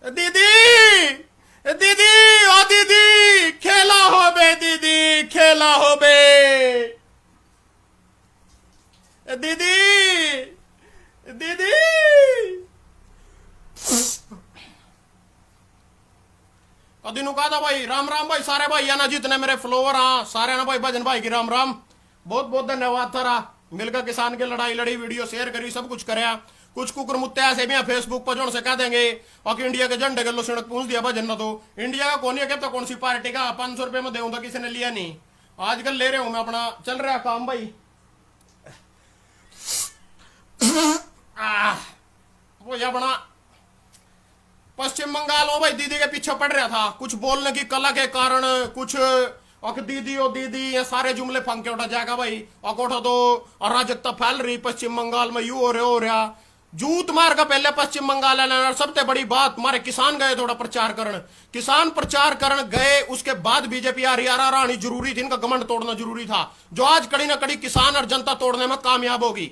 दीदी दीदी ओ दीदी खेला हो बे दीदी खेला हो बे दीदी दीदी कदी नु कहा था भाई राम राम भाई सारे भाई या ना जितने मेरे फ्लोवर हाँ सारे ना भाई भजन भाई की राम राम बहुत बहुत धन्यवाद थारा मिलकर किसान की लड़ाई लड़ी वीडियो शेयर करी सब कुछ करया कुछ कुकर मुत्ते ऐसे भी फेसबुक पर जोड़ से कह देंगे और इंडिया के झंडे के लो सड़क पूछ दिया भजन ना तो इंडिया का कौन है तो कौन सी पार्टी का 500 रुपये में दूंगा किसी ने लिया नहीं आजकल ले रहे हूं मैं अपना चल रहा काम भाई वो ये अपना पश्चिम बंगाल हो भाई दीदी के पीछे पड़ रहा था कुछ बोलने की कला के कारण कुछ दीदी ओ दीदी ये सारे जुमले फंक के उठा जाएगा भाई अकोठा तो अराजकता फैल रही पश्चिम बंगाल में यू हो रहा जूत मार का पहले पश्चिम बंगाल सबसे बड़ी बात हमारे किसान गए थोड़ा प्रचार करण किसान प्रचार करण गए उसके बाद बीजेपी आ रही आनी जरूरी थी इनका घमंड तोड़ना जरूरी था जो आज कड़ी ना कड़ी किसान और जनता तोड़ने में कामयाब होगी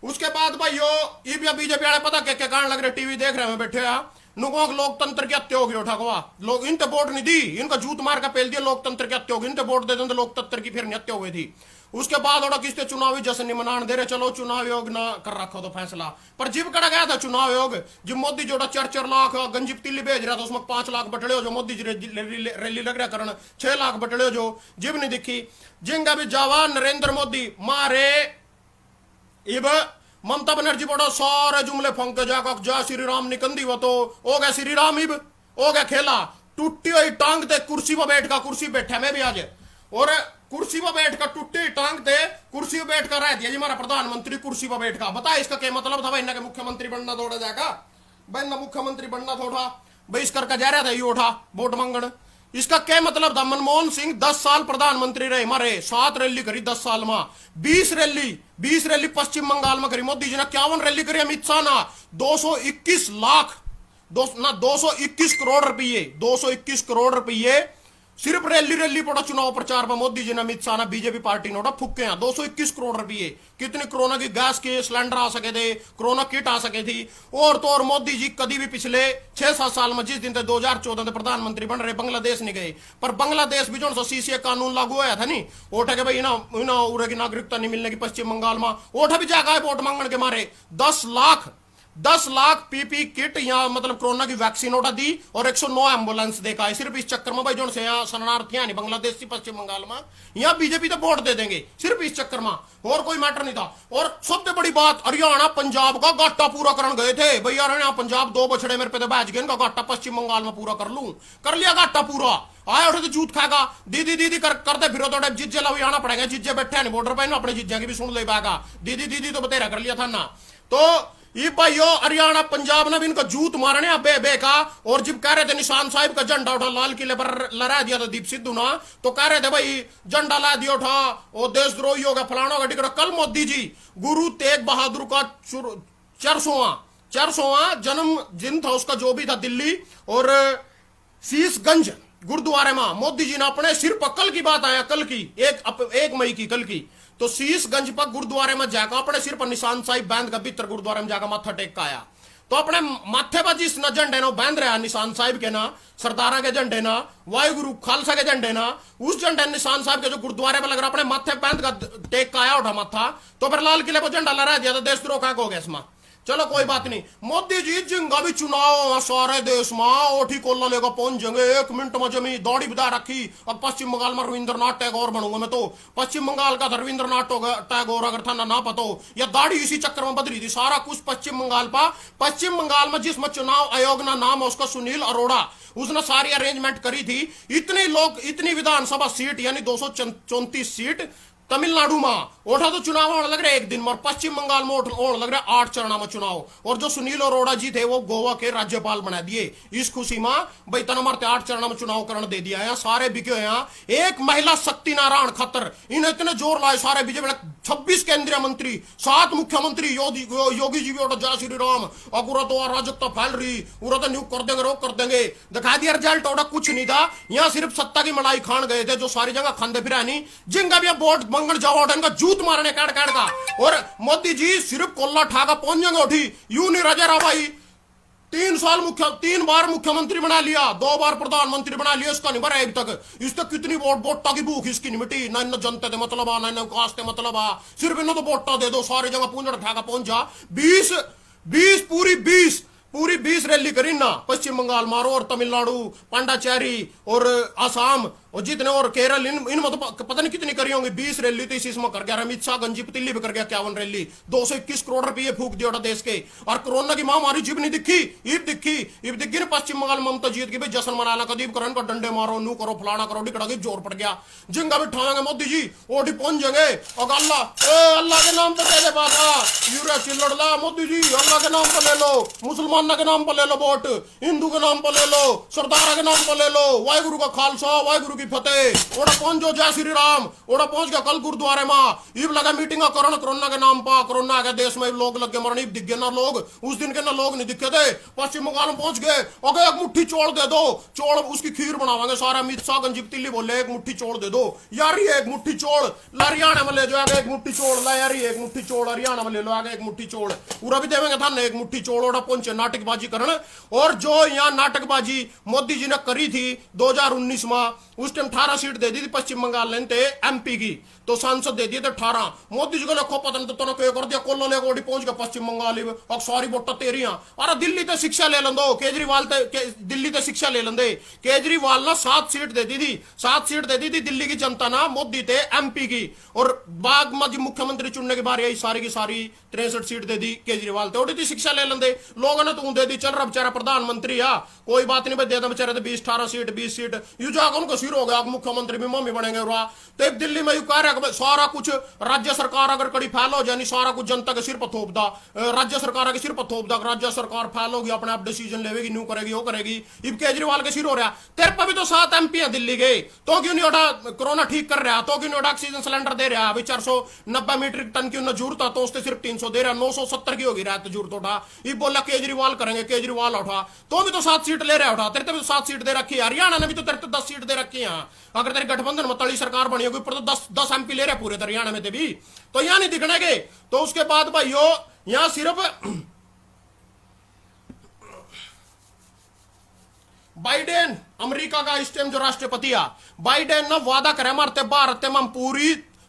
उसके बाद भाई यो ये बीजेपी वाले पता क्या कारण लग रहे टीवी देख रहे हैं बैठे नुको लोकतंत्र की हत्या होगी उठा लोग इनते वोट नहीं दी इनका जूत मार का पेल दिया लोकतंत्र की हत्या होगी इनते वोट दे दें लोकतंत्र की फिर हत्या हुई थी उसके बाद और किसने चुनावी जश्न नहीं मनाने दे रहे चलो चुनाव योग ना कर रखो तो फैसला पर जिब कड़ा गया था चुनाव योग जब मोदी जोड़ा 4-4 लाख गंजी पतीली भेज रहा था उसमें 5 लाख बटड़े हो जो मोदी जी रैली लग रहा करना 6 लाख बटड़े हो जो जिब नहीं दिखी जिंगा भी जवान नरेंद्र मोदी मारे इब ममता बनर्जी बड़ा सारे जुमले फंके जाकर जा श्री राम निकंदी वो तो हो गया श्री राम इब हो गया खेला टूटी हुई टांग ते कुर्सी पर बैठ का कुर्सी बैठा मैं भी आज और कुर्सी पर बैठ कर टूटी टांग ते कुर्सी पर बैठ कर रह दिया जी हमारा प्रधानमंत्री कुर्सी पर बैठ का बता इसका क्या मतलब था भाई इन्हें मुख्यमंत्री बनना थोड़ा जाएगा भाई ना मुख्यमंत्री बनना थोड़ा भाई इस करके जा रहा था ये उठा वोट मांगण इसका क्या मतलब था मनमोहन सिंह 10 साल प्रधानमंत्री रहे हमारे 7 रैली करी 10 साल में 20 रैली पश्चिम बंगाल में करी मोदी जी ने 51 रैली करी अमित शाह ना 221 लाख 221 करोड़ रुपये 221 करोड़ रुपये सिर्फ रैली पड़ा चुनाव प्रचार पर मोदी जी ने अमित शाह बीजेपी पार्टी ने फुके हैं 221 करोड़ रुपये कितनी कोरोना की गैस के सिलेंडर आ सके थे कोरोना किट आ सके थी और तो और मोदी जी कभी भी पिछले 6-7 साल में जिस दिन थे 2014 में प्रधानमंत्री बन रहे बांग्लादेश नहीं गए पर बांग्लादेश भी जो सीसीए कानून लागू हुआ था नहीं ओठा के भाई ना उरे की नागरिकता नहीं मिलने की पश्चिम बंगाल में ओठा भी जागा वोट मांगने के मारे 10 लाख पीपी किट यहाँ मतलब कोरोना की वैक्सीन उठा दी और 109 एम्बुलेंस देखा है सिर्फ इस चक्कर में भाई जो से यहाँ शरणार्थी नहीं बांग्लादेश से पश्चिम बंगाल में यहाँ बीजेपी तो वोट दे देंगे सिर्फ इस चक्कर में और कोई मैटर नहीं था और सबसे बड़ी बात हरियाणा पंजाब का गाटा पूरा करने गए थे भैया हरियाणा पंजाब 2 बछड़े मेरे पे बैच गए इनका गाटा पश्चिम बंगाल में पूरा कर लिया गाटा पूरा आया उठे तो जूत खाएगा दीदी करते फिर तो जिज्जे ला आना पड़ेगा जिज्जे बैठे नहीं बॉर्डर पर अपने जिज्जा की भी सुन ले पाएगा दीदी तो बतेरा कर लिया था ना तो ये भाइयों हरियाणा पंजाब ने भी इनका जूत मारने बे का और जब कह रहे थे निशान साहिब का झंडा उठा लाल किले पर लहरा दिया था दीप सिद्धू ना तो कह रहे थे भाई झंडा ला दिया उठा और देशद्रोही होगा फलाना होगा टिकट कल मोदी जी गुरु तेग बहादुर का 400वां जन्म दिन था उसका जो भी था दिल्ली और शीशगंज गुरुद्वारे में मोदी जी ने अपने सिर पर कल की बात आया कल की 1 मई की कल की तो शीशगंज पर गुरुद्वारे में जाकर अपने सिर पर निशान साहिब बांध का भीतर गुरुद्वारे में जाकर माथा टेक का आया तो अपने माथे पर जिस झंडे ना बांध रहा निशान साहिब के ना सरदारा के झंडे ना वायुगुरु खालसा के झंडे ना उस झंडे निशान साहिब के जो गुरुद्वारे में लग रहा अपने माथे बांध का टेक का आया उठा माथा तो फिर लाल किले पर झंडा लहरा दिया तो देशद्रोह का हो गया इसमें चलो कोई बात नहीं मोदी जी जिंगा भी चुनाव सारे देश में ओठी कोल्ला लेकर पहुंच जाएंगे 1 मिनट में जमी दौड़ी बिता रखी अब पश्चिम बंगाल में रविंद्रनाथ टैगोर बनूंगा मैं तो पश्चिम बंगाल का रविंद्रनाथ टैगोर अगर था ना पता हो या दाढ़ी इसी चक्कर में बदली थी सारा कुछ पश्चिम बंगाल में जिसमें चुनाव आयोग ना नाम है उसका सुनील अरोड़ा उसने सारी अरेंजमेंट करी थी इतनी विधानसभा सीट यानी 234 सीट तमिलनाडु में ओठा तो चुनाव होने लग रहा है एक दिन में पश्चिम बंगाल में होने लग रहा है 8 चरणों में चुनाव और जो सुनील अरोड़ा जी थे वो गोवा के राज्यपाल बना दिए इस खुशी में भाई तना मारते 8 चरणों में चुनाव करने दे दिया है सारे बिके यहाँ एक महिला शक्ति नारायण खत्तर इन्हें इतने जोर लाए सारे बीजेपी 26 केंद्रीय मंत्री 7 मुख्यमंत्री योगी जी भी जय श्री राम और तो अराजकता फैल रही पूरा तो न्यू कर देंगे रोक कर देंगे दिखा दिया रिजल्ट ओडा कुछ नहीं था यहाँ सिर्फ सत्ता की मलाई खान गए थे जो सारी जगह खांदे फिरा नहीं जिनका भी वोट मंगल जाओ इनका जूत मारने काट का और मोदी जी सिर्फ कोल्ला ठाका पहुंच जाएंगे उठी यू नहीं रजा रहा भाई तीन बार मुख्यमंत्री बना लिया, 2 बार प्रधानमंत्री बना लिया, इसका नहीं भरा एक तक। इस तक कितनी वोटा की भूख इसकी नहीं मिटी, ना इन जनता दे मतलब आ, ना इन विकास दे मतलब आ, सिर्फ इन्हों तो वोटा दे दो, सारी जगह पूंजड़ फेंका पहुंच जा। 20 रैली करी ना, पश्चिम बंगाल मारो और तमिलनाडु, पांडाचेरी और आसाम और जितने और केरल, इनमें तो पता नहीं कितनी करी होंगी। 20 रैली तो इसमें कर गया। अमित शाह गंजी पतीली भी कर गया 51 रैली, 221 करोड़ रुपये फूक दिया देश के। और कोरोना की महामारी जिब नहीं दिखी, इब दिखी ना पश्चिम बंगाल ममता जीत की भी जश्न मनाना, कदीब करण का डंडे मारो, नू करो, फलाना करो, डिकड़ा की जोर पड़ गया। जिंगा भी ठाएंगे मोदी जी, ओडी पहुंच जाएंगे। और अल्लाह के नाम पर दे दे बाबा, यूरिया चिल्लड़ ला मोदी जी, अल्लाह के नाम पर ले लो, मुसलमान के नाम पर ले लो वोट, हिंदू के नाम पर ले लो, सरदार के नाम पर ले लो, वाहिगुरु का खालसा वाहिगुरु की फतेह। ओड़ा पहुंच जो, जय श्री राम। ओड़ा पहुंच गया कल गुरुद्वारे में, इब लगा मीटिंग करण कोरोना के नाम पर। कोरोना आ गया देश में, लोग लग गए मरने, दिख गए ना लोग। उस दिन के ना लोग नहीं दिखे थे। पश्चिम बंगाल में पहुंच गए, अगर एक मुट्ठी चौड़ दे दो, चौड़ उसकी खीर बनावांगे सारा। अमित शाह गंजी पतीली बोले एक मुट्ठी चौड़ दे दो यार, ये एक मुट्ठी चौड़ ला, हरियाणा में ले जाओ आगे एक मुट्ठी चौड़ ला यार, एक मुट्ठी चौड़ हरियाणा में ले लो आगे एक मुट्ठी चौड़, पूरा भी देवेंगे था ना एक मुट्ठी चौड़। ओड़ा पहुंचे नाटकबाजी करण। और जो यहाँ नाटकबाजी मोदी जी ने करी थी 2019 में, उस टाइम 18 सीट दे दी थी पश्चिम बंगाल ने एमपी की, तो सांसद दे दिए थे 18। मोदी जी को लिखो पता नहीं तो क्या कर दिया, कोल्लो ले गोडी पहुंच गया पश्चिम बंगाल में। और सॉरी वोटा तेरी। अरे दिल्ली तो शिक्षा ले लेंदो, केजरीवाल दिल्ली तो शिक्षा ले लेंदे। केजरीवाल ना 7 सीट दे दी थी, 7 सीट दे दी थी दिल्ली की जनता ना, मोदी थे एमपी की। और बाग में मुख्यमंत्री चुनने के बारे आई, सारी की सारी 63 सीट दे दी केजरीवाल थे। थोड़ी थी शिक्षा ले लेंदे लोगों ने, तू दे दी, चल रहा बेचारा प्रधानमंत्री आ, कोई बात नहीं भाई, दे दो बेचारे 20-18 सीट 20 सीट, यू जाकर उनको सिर हो गया मुख्यमंत्री भी मम्मी बनेंगे। तो एक दिल्ली में यू कह रहा है सारा कुछ राज्य सरकार अगर कड़ी फैल हो जानी, सारा कुछ जनता के सिर पर थोप दा, राज्य सरकार के सिर पर थोप दा, राज्य सरकार फैल होगी, अपने आप डिसीजन लेगी, न्यू करेगी, वो करेगी। इब केजरीवाल के सिर हो रहा, तेरे पर भी तो 7 एमपी है दिल्ली गए, तो क्यों नहीं उठा कोरोना ठीक कर रहा, तो क्यों नहीं उठा ऑक्सीजन सिलेंडर दे रहा। अभी 490 मीट्रिक टन की उन्हें जरूरत था, तो उससे सिर्फ 300 दे रहा, 970 की होगी रात जरूरत उठा। ये बोला केजरीवाल करेंगे, केजरीवाल उठा, तो भी तो 7 सीट ले रहा उठा, तेरे भी तो 7 सीट दे रखी है। हरियाणा ने भी तो तेरे तो 10 सीट दे रखी है। अगर तेरे गठबंधन में तड़ी सरकार बनी होगी, ऊपर तो 10 एमपी ले रहे पूरे हरियाणा में भी, तो यहां नहीं दिखने के। तो उसके बाद भाइयों यहां सिर्फ बाइडेन अमेरिका का इस टाइम जो राष्ट्रपति है, बाइडेन ना वादा करे मारते भारत में हम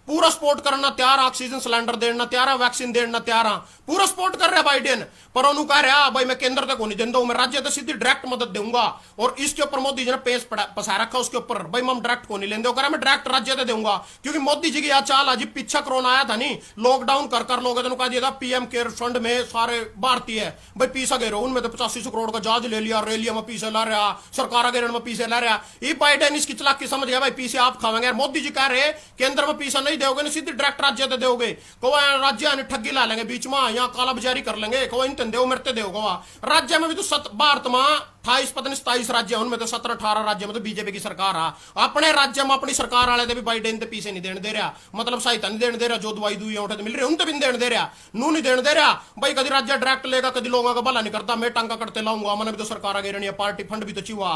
पूरा सपोर्ट करना तैयार, ऑक्सीजन सिलेंडर देना तैयार, वैक्सीन देना तैयार, पूरा सपोर्ट कर रहा है बाइडेन। पर उन्होंने कह रहा भाई मैं केंद्र तक नहीं देता हूं, मैं राज्य तक सीधी डायरेक्ट मदद दूंगा। और इसके ऊपर मोदी जी ने पेश पसा रखा उसके ऊपर, भाई मैं डायरेक्ट को नहीं लेंगे, वो कह रहा मैं डायरेक्ट राज्य तक दूंगा। क्योंकि मोदी जी की यह चाल आज पीछा कोरोना आया था नहीं, लॉकडाउन कर लोगों ने कहा दिया था पीएम केयर फंड में सारे भारतीय है भाई पीसा गए रहो, उनमें तो 8500 करोड़ का जहाज ले लिया, रेलिया में पीछे ला रहा, सरकार अगर में पीछे ला रहा। ये बाइडेन इसकी चलाकी समझ गया, भाई पीछे आप खावेंगे। मोदी जी कह रहे केंद्र में पीसा नहीं दोगे, सीधे डायरेक्ट राज्य दे दोगे, राज्य ठगी ला लेंगे बीच में, यहाँ काला बाजारी कर लेंगे, दो मरते दोगे। राज्य में भी तो भारत में 28 पता नहीं 27 राज्य, उनमें तो 17-18 राज्य में तो बीजेपी की सरकार आ। अपने राज्य में अपनी सरकार वाले भी बाइडेन के पीछे नहीं देने दे रहा, मतलब सहायता नहीं देने दे रहा, जो दवाई दुई उठे मिल रही उन भी नहीं देने दे रहा, नू नहीं देने दे रहा। भाई कभी राज्य डायरेक्ट लेगा, कभी लोगों का भला नहीं करता, मैं टांगा करते लाऊंगा, मैंने भी तो सरकार आगे रहनी है, पार्टी फंड भी तो चुहा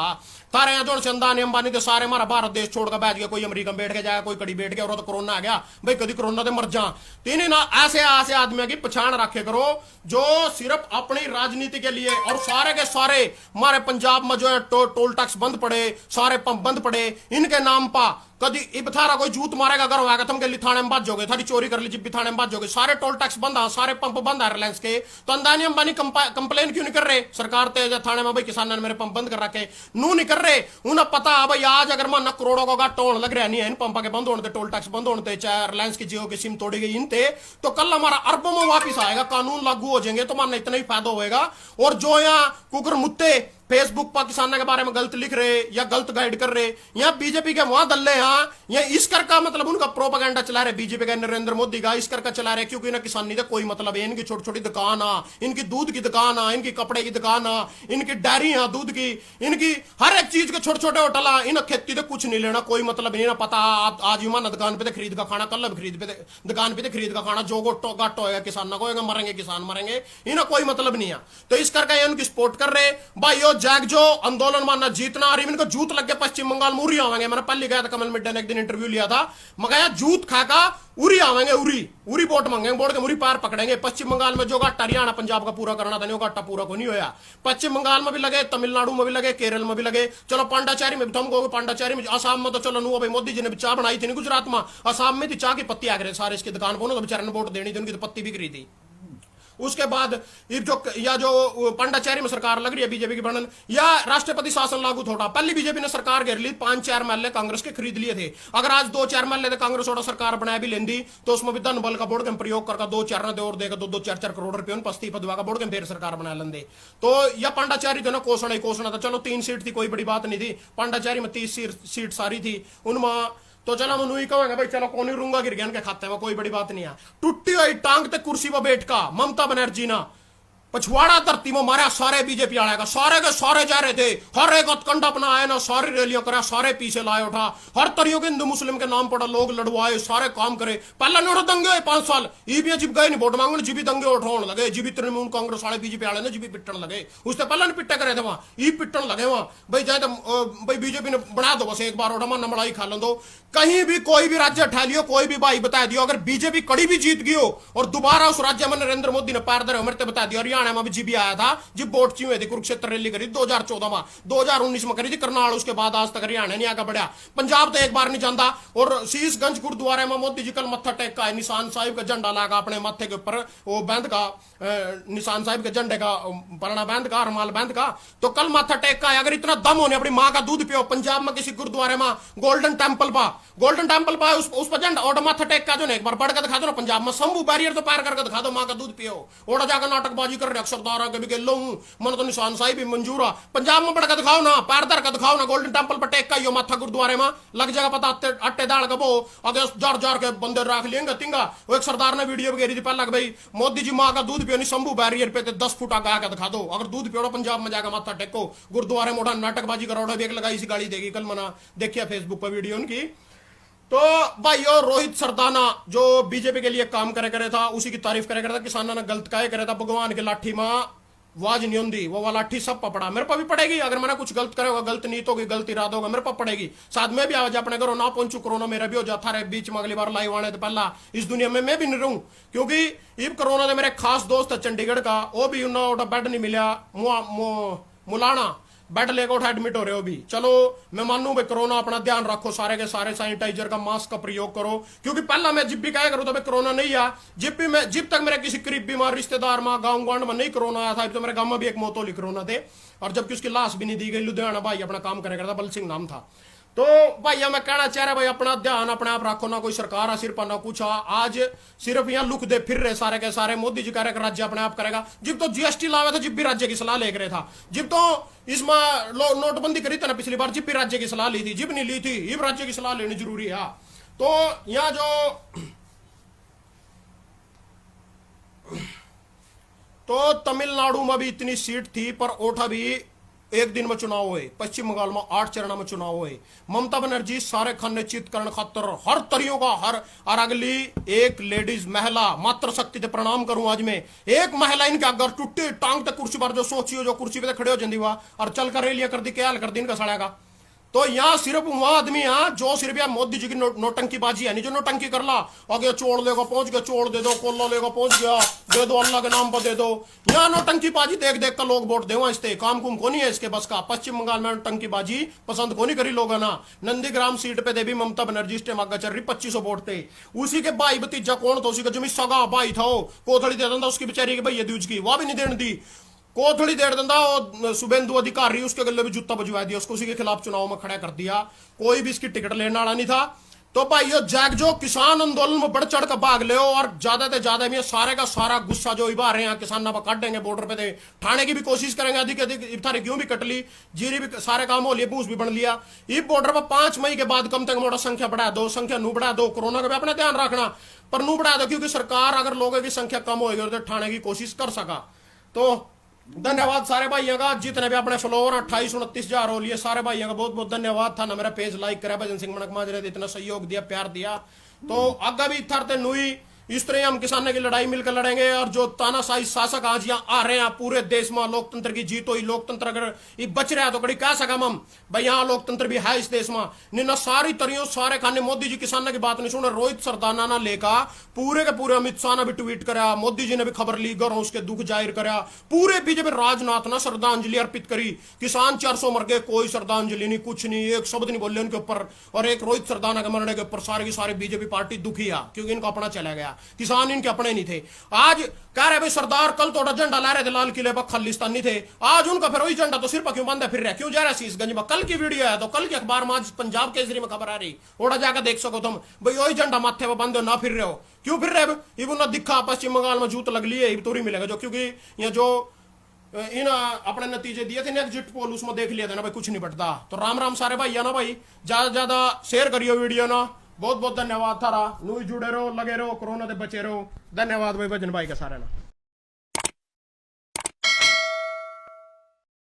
तारे यहाँ जो चंदानी अंबानी तो सारे हमारा भारत देश छोड़कर बैठ गया, कोई अमेरिका में बैठ के जाएगा, कोई कड़ी बैठ गया, और तो कोरोना आ गया, भाई कभी कोरोना से मर जा। तीन ना ऐसे आदमियों की पहचान रखे करो जो सिर्फ अपनी राजनीति के लिए, और सारे के सारे हमारे पंजाब में जो है टोल टैक्स बंद पड़े, सारे पंप बंद पड़े, इनके नाम पर कभी इब थारा कोई जूत मारेगा घर होगा तुम के लिए थाने में बाजोगे, थारी चोरी कर ली जिब भी थाने में बाजोगे, सारे टोल टैक्स बंद है, सारे पंप बंद है रिलायंस के। तो अंदानी अंबानी कंप्लेन क्यों नहीं कर रहे सरकार ते थाने में, भाई किसान ने मेरे पंप बंद कर रखे, नू नहीं कर रहे। उन्हें पता है भाई आज अगर माना करोड़ों का टोल लग रहा नहीं है इन पंप के बंद होने, टोल टैक्स बंद होने, चाहे रिलायंस की जियो की सिम तोड़ी गई इनते, तो कल हमारा अरबों में वापिस आएगा, कानून लागू हो जाएंगे, तो मानना इतना ही फायदा होगा। और जो यहाँ कुकर मुत्ते फेसबुक पर किसानों के बारे में गलत लिख रहे या गलत गाइड कर रहे, यहाँ बीजेपी के वहां दल्ले, हाँ ये इस कर का मतलब उनका प्रोपेगेंडा चला रहे बीजेपी का, नरेंद्र मोदी का इस कर का चला रहे, क्योंकि ना किसानी का कोई मतलब है, इनकी छोटी छोटी दुकान आ, इनकी दूध की दुकान आ, इनकी कपड़े की दुकान आ, इनकी डेयरी आ दूध की, इनकी हर एक चीज के छोटे छोटे होटल आ, इन खेती तो कुछ नहीं लेना, कोई मतलब नहीं ना पता। आप आज ही माना दुकान पे खरीद का खाना, कल खरीद पे दुकान पे खरीद का खाना, जो गोटो गाटो होगा किसान को मरेंगे, किसान मरेंगे, इन्हें कोई मतलब नहीं है। तो इस करके उनकी सपोर्ट कर रहे भाई, जैक जो आंदोलन मानना जीतना और इनको जूत लग गए पश्चिम बंगाल में उरी आवेंगे। मैंने पहले गया था कमल मिड्डा ने एक दिन इंटरव्यू लिया था, मगर जूत खाका उरी आवेंगे, उरी उरी वोट मांगेंगे, वोट के उरी पार पकड़ेंगे। पश्चिम बंगाल में जो घाटा हरियाणा पंजाब का पूरा करना था, घाटा पूरा को नहीं होया। पश्चिम बंगाल में भी लगे, तमिलनाडु में भी लगे, केरल में भी लगे। चलो पांडाचेरी में थम गो, पांडाचेरी में, असम में तो चलो नु भाई मोदी जी ने चाय बनाई थी, गुजरात में, असम में थी चाय की पत्ती आ गए सारे इसकी दुकान पर, बेचारे ने वोट देनी थी, उनकी तो पत्ती बिक रही थी। उसके बाद जो पांडाचेरी में सरकार लग रही है बीजेपी की बनन, या राष्ट्रपति शासन लागू थोड़ा, पहली बीजेपी ने सरकार घेर ली, 5-4 महल्ले कांग्रेस के खरीद लिए थे। अगर आज 2-4 महल्ले कांग्रेस और सरकार बनाया भी लेंदी तो उसमें भी धन बल का बोर्ड के प्रयोग करके 2-4 ने और देगा 2-4 करोड़ रुपये पस्ती पदवा का बोर्ड के फिर सरकार बना लेंदे। तो यह पांडाचेरी जो ना कोसना था, चलो 3 सीट थी, कोई बड़ी बात नहीं थी। पांडाचेरी में 30 सीट सारी थी उनमें, तो चलो मनु ही कहेंगे भाई चलो कौन रूंगा गिर गया के खाते में, कोई बड़ी बात नहीं है। टूटी हुई टांग ते कुर्सी पर बैठ का ममता बनर्जी ना पछवाड़ा धरती में मारा सारे बीजेपी आएगा, सारे के सारे जा रहे थे, हर एक हथकंड अपना आए ना, सारी रैलियां करा, सारे पीछे लाए उठा, हर तरीके के हिंदू मुस्लिम के नाम पड़ा लोग लड़वाए, सारे काम करे। पहले नहीं दंगे हुए 5 साल ईबिया जिब गए नहीं वोट मांगने, जिबी दंगे उठाने लगे, जिबी तृणमूल कांग्रेस वाले बीजेपी वाले ने जिबी पिटन लगे। उससे पहले नहीं पिट्टे करे थे वहां, ई पिटन लगे वहां भाई जाए तो भाई बीजेपी ने बना दो बस एक बार उठा माना मलाई खा लो। कहीं भी कोई भी राज्य उठा लियो, कोई भी भाई बता दियो, अगर बीजेपी कड़ी भी जीत गई हो और दोबारा उस राज्य में नरेंद्र मोदी ने पार दर उमरते बता दिया। हरियाणा में भी जीबी आया था जब वोट ची हुई थी, कुरुक्षेत्र रैली करी 2014 में, 2019 में करी थी करनाल, उसके बाद आज तक हरियाणा नहीं आगे बढ़ा। पंजाब तो एक बार नहीं जानता। और शीशगंज गुरुद्वारे में मोदी जी कल मत्था टेक का निशान साहिब का झंडा लगा अपने माथे के ऊपर, वो बैंड का निशान साहिब के झंडे का परणा बैंड का, रमाल बैंड का, तो कल माथा टेक का। अगर इतना दम होने अपनी माँ का दूध पियो, पंजाब में किसी गुरुद्वारे में गोल्डन टेम्पल पा उस पर झंडा और माथा टेक का जो एक बार बढ़ कर दिखा दो ना, पंजाब में शंभू बैरियर तो पार करके दिखा दो, माँ का दूध पियो। ओड़ा जाकर नाटकबाजी कर रहे सरदार आगे भी लो हूं मन तो निशान साहिब भी मंजूर आ, पंजाब में बढ़कर दिखाओ ना, पार दर का दिखाओ ना, गोल्डन टेम्पल पर टेक का यो माथा गुरुद्वारे में लग जाएगा पता, अट्टे दाड़ का वो अगे जार जार के बंदे रख लेंगे तिंगा। वो एक सरदार ने वीडियो घेरी थी पहले भाई मोदी जी माँ का दूध पियो नहीं, शंभू बैरियर पे 10 फुट आगे आके दिखा दो, अगर दूध पियो पंजाब में जाकर माथा टेको, गुरुद्वारे में नाटकबाजी करोड़ा भी लगाई सी गाली देगी। कल मना देखिए फेसबुक पर वीडियो उनकी। तो भाई और रोहित सरदाना जो बीजेपी के लिए काम करे था, उसी की तारीफ करे था, किसानों ने गलत कहे करे था, भगवान के लाठी मां वाज नहीं होंगी, वो लाठी सब पर पड़ा, मेरे पर भी पड़ेगी। अगर मैंने कुछ गलत करे होगा, गलत नीत होगी, गलत इरादा होगा, मेरे पर पड़ेगी। साथ में भी आज अपने घरों ना पहुंचू, कोरोना मेरा भी हो जाता रहे बीच में, अगली बार लाइव आने तो पहला इस दुनिया में मैं भी नहीं रहूं, क्योंकि इब कोरोना ने मेरे खास दोस्त है चंडीगढ़ का, वो भी उन्होंने बेड नहीं मिला, मुलाना बेड लेकर उठा एडमिट हो रहे हो भी। चलो मैं मानू भाई कोरोना अपना ध्यान रखो, सारे के सारे सैनिटाइजर का मास्क का प्रयोग करो, क्योंकि पहला मैं जिब भी कहा करूँ तो भाई कोरोना नहीं आ, जिब तक मेरे किसी करीब बीमार रिश्तेदार में गाँव गांड में नहीं कोरोना आया था, तो मेरे गांव में भी एक मौत होली कोरोना थे, और जबकि उसकी लाश भी नहीं दी गई। लुधियाना भाई अपना काम करे करता, बल सिंह नाम था। तो भाई मैं कहना चाह रहा भाई अपना ध्यान अपने आप रखो, ना कोई सरकार आ सिर पर ना कुछ आज सिर्फ यहाँ लुक दे फिर रहे सारे के सारे। मोदी जी कह रहे राज्य अपने आप करेगा, जब तो जीएसटी लावे था, जब भी राज्य की सलाह लेकर था, जब तो इसमें नोटबंदी करी था ना पिछली बार, जब भी राज्य की सलाह ली थी, जब नहीं ली थी, इब राज्य की सलाह लेनी जरूरी है। तो यहाँ तो तमिलनाडु में भी इतनी सीट थी, पर ओठा भी एक दिन में चुनाव हुए, पश्चिम बंगाल में 8 चरण में चुनाव हुए। ममता बनर्जी सारे खाने चित करण खातर हर तरियों का हर और अगली एक लेडीज महिला मात्र शक्ति से प्रणाम करूं आज मैं, एक महिला इनके अगर टूटे टांग तक कुर्सी पर जो सोची हो, जो कुर्सी पे खड़े हो जाती हुआ और चलकर रैलियां कर दी, क्या हाल कर दी इनका सड़ेगा। तो यहाँ सिर्फ वहां आदमी है जो सिर्फ यार मोदी जी की नोटंकीबाजी है, नहीं जो नोटंकी कर ला, आगे चोड़ लेगा पहुंच गया, चोड़ दे दो, कोल्ला लेगा पहुंच गया, दे दो अल्लाह के नाम पर दे दो। यहाँ नोटंकीबाजी देख देख कर लोग वोट देवा, इससे काम कुम को नहीं है इसके बस का। पश्चिम बंगाल में नोटंकीबाजी पसंद को नहीं करी लोगों ना। नंदीग्राम सीट पे देवी ममता बनर्जी स्टेम आगे चल रही, 2500 वोट थे। उसी के भाई भतीजा कौन था, उसी का जमी सगा भाई था, कोथड़ी दे देता उसकी बेचारी के भैया दूज की, वह भी नहीं देने दी, को थोड़ी देर देता शुभेंदु अधिकारी उसके गले भी जूता बजवा दिया, उसको उसी के खिलाफ चुनाव में खड़ा कर दिया, कोई भी इसकी टिकट लेने वाला नहीं था। तो भाई यो जैक जो किसान आंदोलन में बढ़ चढ़ कर भाग ले और ज्यादा से ज्यादा में सारे का सारा गुस्सा जो इबा रहे हैं किसानों पर काटेंगे, बॉर्डर पे थे ठाने की भी कोशिश करेंगे, अधिक अधिक इफ्तारी क्यों भी कट ली, जीरी भी सारे काम हो लिए, बूस भी बन लिया। इस बॉर्डर पर 5 मई के बाद कम तक मोटा संख्या बढ़ा दो, संख्या नू बढ़ा दो, कोरोना का भी अपना ध्यान रखना, पर नू बढ़ा दो, क्योंकि सरकार अगर लोगों की संख्या कम होगी तो ठाने की कोशिश कर सका। तो धन्यवाद सारे भाइयों का, जितने भी अपने फॉलोअर 28-29 हो लिए, सारे भाइयों का बहुत बहुत धन्यवाद था ना। मेरा पेज लाइक करा, भजन सिंह मनक माजरे इतना सहयोग दिया, प्यार दिया। तो आगे भी थरते नुई इस तरह हम किसानों की लड़ाई मिलकर लड़ेंगे। और जो तानाशाही शासक आज यहाँ आ रहे हैं पूरे देश में, लोकतंत्र की जीत हुई, लोकतंत्र अगर ये बच रहा है तो कड़ी कह सका हम भाई यहाँ लोकतंत्र भी है इस देश में। निना सारी तरियों सारे खाने मोदी जी किसानों की बात नहीं सुने, रोहित सरदाना ना लेकर पूरे के पूरे अमित शाह ने भी ट्वीट करा, मोदी जी ने भी खबर ली और उसके दुख जाहिर करा, पूरे बीजेपी राजनाथ ने श्रद्धांजलि अर्पित करी। किसान 400 मर गए, कोई श्रद्धांजलि नहीं, कुछ नहीं, एक शब्द नहीं बोले उनके ऊपर। और एक रोहित सरदाना के मरने के ऊपर सारे की सारी बीजेपी पार्टी दुखी है, क्योंकि इनका अपना चला गया, किसान इनके अपने नहीं थे। आज कह रहे भाई सरदार कल थोड़ा झंडा ला रहे थे लाल किले पर, खालिस्तानी थे, आज उनका फिर वही झंडा तो सिर पर क्यों बांधे फिर रहे, क्यों जा रहा है शीशगंज में। कल की वीडियो है तो कल के अखबार में आज पंजाब केसरी में खबर आ रही, ओड़ा जाकर देख सको तुम भाई, वही झंडा माथे पर बांधे ना फिर रहे हो, क्यों फिर रहे। ये ना दिखा पश्चिम बंगाल में जूत लग लिए तोरी मिलेगा जो, क्योंकि ये जो इन अपने नतीजे दिए थे ना एग्जिट पोल, उसमें देख लिया था ना भाई कुछ नहीं बटता। तो राम राम सारे भाई, ना भाई ज्यादा ज्यादा शेयर करियो वीडियो ना। बहुत बहुत धन्यवाद थारा, नू जुड़े रहो, लगे रहो, कोरोना से बचे रहो। धन्यवाद भाई भजन भाई का सारे ना।